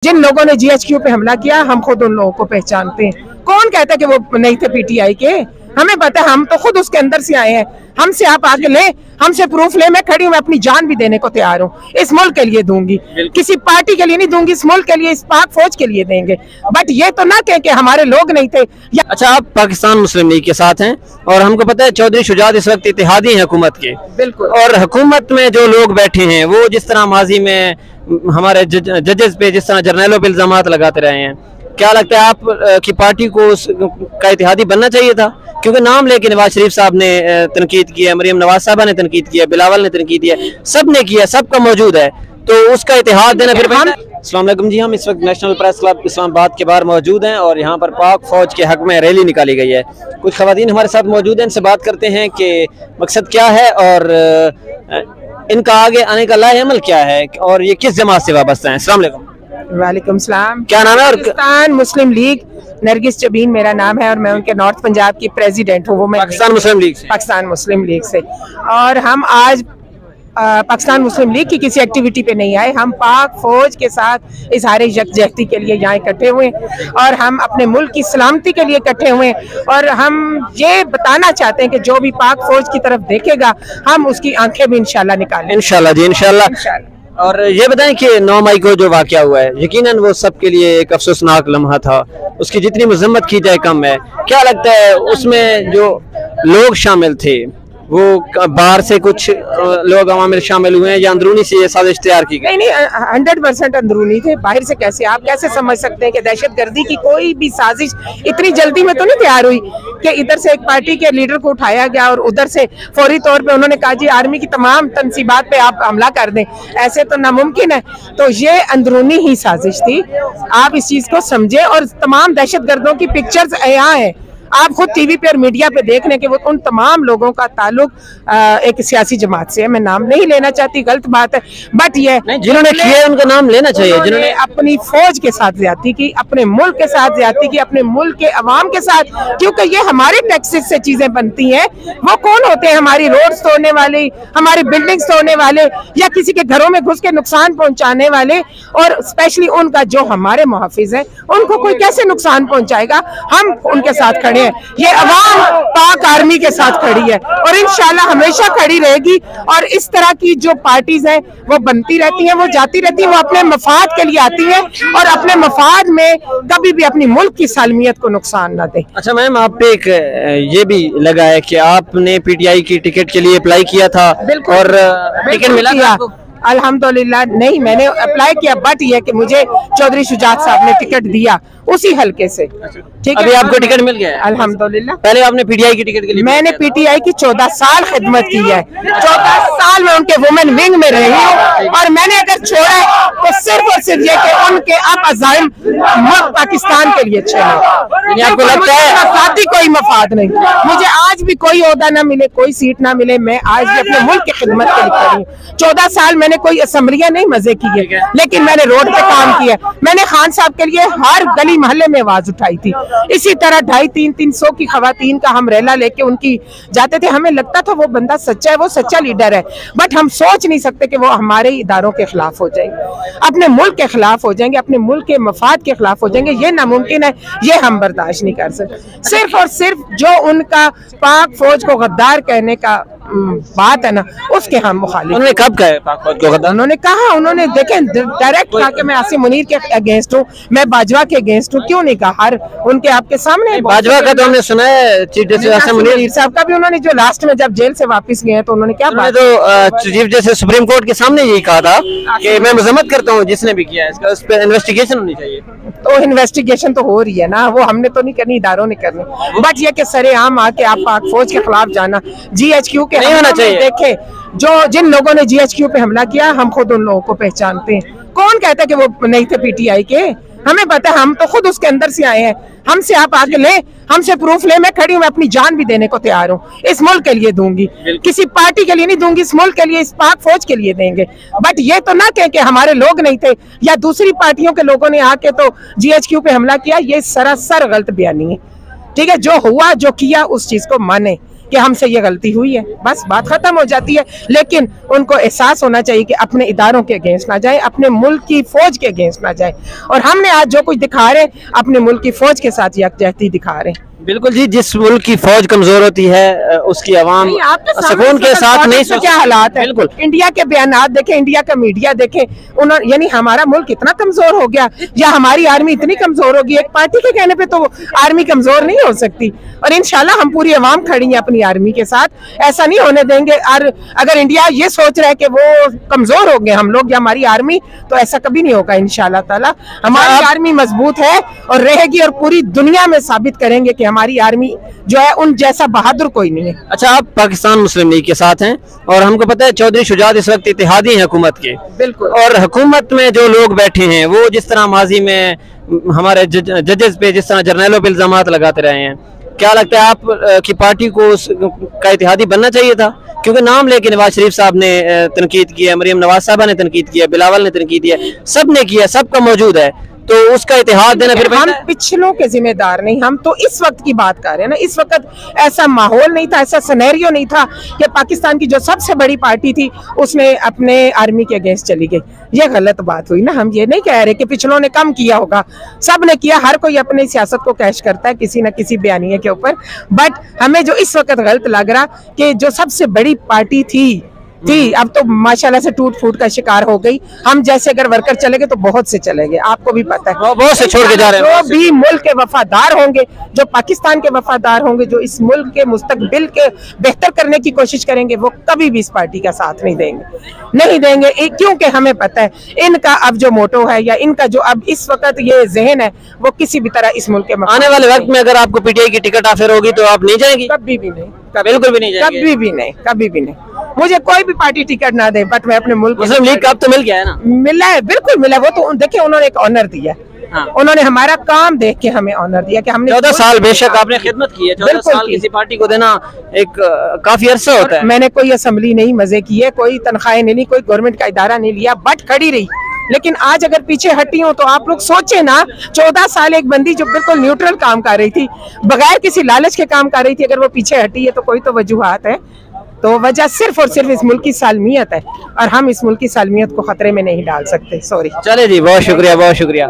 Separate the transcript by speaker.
Speaker 1: जिन लोगों ने जीएचक्यू पे हमला किया हम खुद उन लोगों को पहचानते हैं। कौन कहता है कि वो नहीं थे पीटीआई के? हमें पता है, हम तो खुद उसके अंदर से आए हैं। हमसे आप आगे ले, हमसे प्रूफ ले। मैं खड़ी हूँ, मैं अपनी जान भी देने को तैयार हूँ। इस मुल्क के लिए दूंगी, किसी पार्टी के लिए नहीं दूंगी, इस मुल्क के लिए, इस पाक फौज के लिए देंगे। बट ये तो ना कहें कि हमारे लोग नहीं थे।
Speaker 2: अच्छा, आप पाकिस्तान मुस्लिम लीग के साथ हैं और हमको पता है चौधरी शुजात इस वक्त इत्तेहादी हैं हुकूमत के। बिल्कुल। और हुकूमत में जो लोग बैठे हैं वो जिस तरह माजी में हमारे जजेस पे जिस तरह जर्नैलों पे इल्जाम लगाते रहे हैं, क्या लगता है आप की पार्टी को का इत्तेहादी बनना चाहिए था? क्योंकि नाम लेके नवाज शरीफ साहब ने तनकीद की है, मरियम नवाज साहबा ने तनकीद किया, बिलावल ने तनकीद किया, सब ने किया, सबका मौजूद है, तो उसका इतिहाद देना फिर। अस्सलाम वालेकुम जी, हम इस वक्त नेशनल प्रेस क्लब इस्लामाबाद के बाहर मौजूद हैं और यहाँ पर पाक फौज के हक में रैली निकाली गई है। कुछ खवातीन हमारे साथ मौजूद हैं, इनसे बात करते हैं कि मकसद क्या है और इनका आगे आने का लाएअमल क्या है और ये किस जमात से वाबस्ता है। अस्सलाम वालेकुम।
Speaker 1: वालेकुम सलाम।
Speaker 2: क्या नाम है?
Speaker 1: पाकिस्तान मुस्लिम लीग, नरगिस जबीन मेरा नाम है और मैं उनके नॉर्थ पंजाब की प्रेसिडेंट हूँ। वो मैं
Speaker 2: पाकिस्तान मुस्लिम लीग से।
Speaker 1: पाकिस्तान मुस्लिम लीग से। और हम आज पाकिस्तान मुस्लिम लीग की किसी एक्टिविटी पे नहीं आए, हम पाक फौज के साथ इजहार यकजहती के लिए यहाँ इकट्ठे हुए और हम अपने मुल्क की सलामती के लिए इकट्ठे हुए और हम ये बताना चाहते हैं कि जो भी पाक फौज की तरफ देखेगा हम उसकी आंखें भी इंशाल्लाह निकालें।
Speaker 2: इंशाल्लाह जी, इंशाल्लाह। और ये बताएं कि 9 मई को जो वाकया हुआ है, यकीनन वो सबके लिए एक अफसोसनाक लम्हा था, उसकी जितनी मजम्मत की जाए कम है। क्या लगता है उसमें जो लोग शामिल थे वो बाहर से कुछ लोग अवामिल शामिल हुए हैं या अंदरूनी से ये साजिश तैयार की गई?
Speaker 1: नहीं, 100% अंदरूनी थे। बाहर से कैसे, आप कैसे समझ सकते हैं कि दहशतगर्दी की कोई भी साजिश इतनी जल्दी में तो नहीं तैयार हुई कि इधर से एक पार्टी के लीडर को उठाया गया और उधर से फौरी तौर पे उन्होंने कहा जी आर्मी की तमाम तनसीबात पे आप हमला कर दें, ऐसे तो नामुमकिन है। तो ये अंदरूनी ही साजिश थी, आप इस चीज को समझे। और तमाम दहशतगर्दों की पिक्चर्स यहाँ है, आप खुद टीवी पे और मीडिया पे देख रहे हैं कि वो उन तमाम लोगों का ताल्लुक एक सियासी जमात से है। मैं नाम नहीं लेना चाहती, गलत बात है, बट ये
Speaker 2: जिन्होंने किया उनका नाम लेना चाहिए। जिन्होंने
Speaker 1: अपनी फौज के साथ ज्यादती की, अपने मुल्क के साथ ज्यादती की, अपने मुल्क के अवाम के साथ, क्योंकि ये हमारे टैक्सेस से चीजें बनती हैं। वो कौन होते हैं? हमारी रोड तोड़ने वाले, हमारी बिल्डिंग्स तोड़ने वाले या किसी के घरों में घुस के नुकसान पहुंचाने वाले। और स्पेशली उनका जो हमारे मुहाफिज है उनको कोई कैसे नुकसान पहुंचाएगा? हम उनके साथ खड़े, ये अवाम पाक आर्मी के साथ खड़ी है और इंशाल्लाह हमेशा खड़ी रहेगी। और इस तरह की जो पार्टीज हैं वो बनती रहती हैं, वो जाती रहती हैं, वो अपने मफाद के लिए आती हैं और अपने मफाद में कभी भी अपनी मुल्क की सालमियत को नुकसान ना दे।
Speaker 2: अच्छा मैम, आप पे एक ये भी लगा है कि आपने पीटीआई की टिकट के लिए अप्लाई किया था और टिकट मिला था?
Speaker 1: अल्हम्दुलिल्लाह नहीं, मैंने अप्लाई किया, बट ये कि मुझे चौधरी शुजात साहब ने टिकट दिया उसी हल्के से। ठीक है,
Speaker 2: अभी आपको टिकट मिल गया है?
Speaker 1: अल्हम्दुलिल्लाह।
Speaker 2: पहले आपने पीटीआई की टिकट के लिए?
Speaker 1: मैंने पीटीआई की 14 साल खिदमत की है, 14 साल में उनके वुमेन विंग में रही हूँ और मैंने अगर छोड़ा है तो सिर्फ और सिर्फ ये कि उनके अब अज़ाइम मुल्क पाकिस्तान के लिए चले।
Speaker 2: आपको लगता है
Speaker 1: साथी कोई मफाद नहीं, मुझे आज भी कोई ओहदा ना मिले, कोई सीट ना मिले, मैं आज भी अपने मुल्क की खिदमत के लिए खड़ी हूँ। 14 साल मैंने कोई असम्बलियां नहीं मजे की है, लेकिन मैंने रोड पे काम किया। मैंने खान साहब के लिए हर गली मोहल्ले में आवाज उठाई थी। इसी तरह 250-300 की खवातीन का हम रैला लेके उनकी जाते थे। हमें लगता था वो बंदा सच्चा है, वो सच्चा लीडर है, बट हम सोच नहीं सकते कि वो हमारे इदारों के खिलाफ हो जाएंगे, अपने मुल्क के खिलाफ हो जाएंगे, अपने मुल्क के मफाद के खिलाफ हो जाएंगे। ये नामुमकिन है, ये हम बर्दाश्त नहीं कर सकते। सिर्फ और सिर्फ जो उनका पाक फौज को गद्दार कहने का बात है ना, उसके हम मुखालिफ।
Speaker 2: उन्होंने कब कहा पाक फौज को गद्दार?
Speaker 1: उन्होंने देखें डायरेक्ट कहा कि मैं आसिम मुनीर के अगेंस्ट हूँ, मैं बाजवा के अगेंस्ट हूँ। क्यों नहीं कहा? हर उनके आपके सामने
Speaker 2: बाजवा का तो हमने सुना है, चीफ जस्टिस आसिम मुनीर साहब
Speaker 1: का भी उन्होंने जो लास्ट में जब जेल से वापस गए तो उन्होंने क्या बात,
Speaker 2: तो चीफ जस्टिस सुप्रीम कोर्ट के सामने यही कहा था कि मैं मजम्मत करता हूँ जिसने भी किया है, इसका उस पर इन्वेस्टिगेशन होनी चाहिए।
Speaker 1: तो इन्वेस्टिगेशन तो हो रही है ना, वो हमने तो नहीं करनी, इदारों ने करनी। बट ये कि सरेआम आके आप पाक फौज के खिलाफ जाना, जीएचक्यू के
Speaker 2: नहीं होना चाहिए।
Speaker 1: देखे जो जिन लोगों ने जीएचक्यू पे हमला किया हम खुद उन लोगों को पहचानते हैं। कौन कहता है कि वो नहीं थे पीटीआई के? हमें पता है, हम तो खुद उसके अंदर से आए हैं। हमसे आप आगे ले, हमसे प्रूफ ले। मैं खड़ी हूँ, मैं अपनी जान भी देने को तैयार हूँ, इस मुल्क के लिए दूंगी, किसी पार्टी के लिए नहीं दूंगी, इस मुल्क के लिए, इस पाक फौज के लिए देंगे। बट ये तो ना कहें कि हमारे लोग नहीं थे या दूसरी पार्टियों के लोगों ने आके तो जीएचक्यू पे हमला किया। ये सरासर गलत बयानी है। ठीक है, जो हुआ जो किया उस चीज को माने, कि हमसे ये गलती हुई है, बस बात खत्म हो जाती है। लेकिन उनको एहसास होना चाहिए कि अपने इदारों के अगेंस्ट ना जाए, अपने मुल्क की फौज के अगेंस्ट ना जाए। और हमने आज जो कुछ दिखा रहे हैं अपने मुल्क की फौज के साथ यकजहती दिखा रहे हैं।
Speaker 2: बिल्कुल जी, जिस मुल्क की फौज कमजोर होती है उसकी आवाम सुकून के साथ नहीं सोच।
Speaker 1: क्या हालात है,
Speaker 2: बिल्कुल
Speaker 1: इंडिया के बयानात देखें, इंडिया का मीडिया देखें, उन्होंने यानी हमारा मुल्क इतना कमजोर हो गया या हमारी आर्मी इतनी कमजोर होगी। एक पार्टी के कहने पे तो आर्मी कमजोर नहीं हो सकती। और इंशाल्लाह हम पूरी आवाम खड़ी है अपनी आर्मी के साथ, ऐसा नहीं होने देंगे। और अगर इंडिया ये सोच रहा है कि वो कमजोर हो गए हम लोग या हमारी आर्मी, तो ऐसा कभी नहीं होगा इंशाल्लाह ताला। हमारी आर्मी मजबूत है और रहेगी और पूरी दुनिया में साबित करेंगे कि हमारी आर्मी जो है उन जैसा बहादुर कोई नहीं है।
Speaker 2: अच्छा, आप पाकिस्तान मुस्लिम लीग के साथ हैं और हमको पता है चौधरी शुजात इस वक्त इत्तेहादी हैं हुकूमत के।
Speaker 1: बिल्कुल। और
Speaker 2: हुकूमत में जो लोग बैठे हैं वो जिस तरह माजी में हमारे जजेस पे जिस तरह जर्नैलों पे इल्जाम लगाते रहे हैं, क्या लगता है आप की पार्टी को का इत्तेहादी बनना चाहिए था? क्योंकि नाम लेके नवाज शरीफ साहब ने तनकीद की है, मरियम नवाज साहबा ने तनकीद की है, बिलावल ने तनकीद किया है, सब ने किया, सबका मौजूद है, तो उसका इतिहाद देना फिर
Speaker 1: हम पिछलों के जिम्मेदार नहीं, हम तो इस वक्त की बात कर रहे हैं ना। इस वक्त ऐसा माहौल नहीं था, ऐसा सिनेरियो नहीं था कि पाकिस्तान की जो सबसे बड़ी पार्टी थी उसने अपने आर्मी के अगेंस्ट चली गई। ये गलत बात हुई ना। हम ये नहीं कह रहे कि पिछलों ने कम किया होगा, सब ने किया। हर कोई अपनी सियासत को कैश करता है किसी न किसी बयानिए के ऊपर। बट हमें जो इस वक्त गलत लग रहा कि जो सबसे बड़ी पार्टी थी अब तो माशाल्लाह से टूट फूट का शिकार हो गई। हम जैसे अगर वर्कर चले गए तो बहुत से चले गए, आपको भी पता है,
Speaker 2: बहुत से छोड़ के जा रहे हैं।
Speaker 1: जो भी मुल्क के वफादार होंगे, जो पाकिस्तान के वफादार होंगे, जो इस मुल्क के मुस्तकबिल के बेहतर करने की कोशिश करेंगे, वो कभी भी इस पार्टी का साथ नहीं देंगे, क्योंकि हमें पता है इनका अब जो मोटो है या इनका जो अब इस वक्त ये जहन है वो किसी भी तरह इस मुल्क के
Speaker 2: आने वाले वक्त में अगर आपको पीटीआई की टिकट ऑफर होगी तो आप नहीं जाएंगी?
Speaker 1: कभी भी नहीं,
Speaker 2: बिल्कुल भी नहीं जाएंगे।
Speaker 1: कभी भी नहीं। मुझे कोई भी पार्टी टिकट ना दे, बट मैं अपने मुल्क
Speaker 2: मुस्लिम लीग का अब तो मिल गया है ना?
Speaker 1: मिला है, बिल्कुल मिला। वो तो देखिए उन्होंने एक ऑनर दिया। हाँ। उन्होंने हमारा काम देख के हमें ऑनर दिया कि हमने
Speaker 2: 14 साल बेशक आपने खिदमत की है। 14 साल किसी पार्टी को देना एक काफी अरसा होता है।
Speaker 1: मैंने कोई असेंबली नहीं मजे की है, कोई तनख्वाहें नहीं ली, कोई गवर्नमेंट का इदारा नहीं लिया, बट खड़ी रही। लेकिन आज अगर पीछे हटी हो तो आप लोग सोचे ना, 14 साल एक बंदी जो बिल्कुल न्यूट्रल काम कर रही थी, बगैर किसी लालच के काम कर रही थी, अगर वो पीछे हटी है तो कोई तो वजूहात है। तो वजह सिर्फ और सिर्फ इस मुल्क की सालमियत है और हम इस मुल्क की सालमियत को खतरे में नहीं डाल सकते। सॉरी।
Speaker 2: चले जी, बहुत शुक्रिया, बहुत शुक्रिया।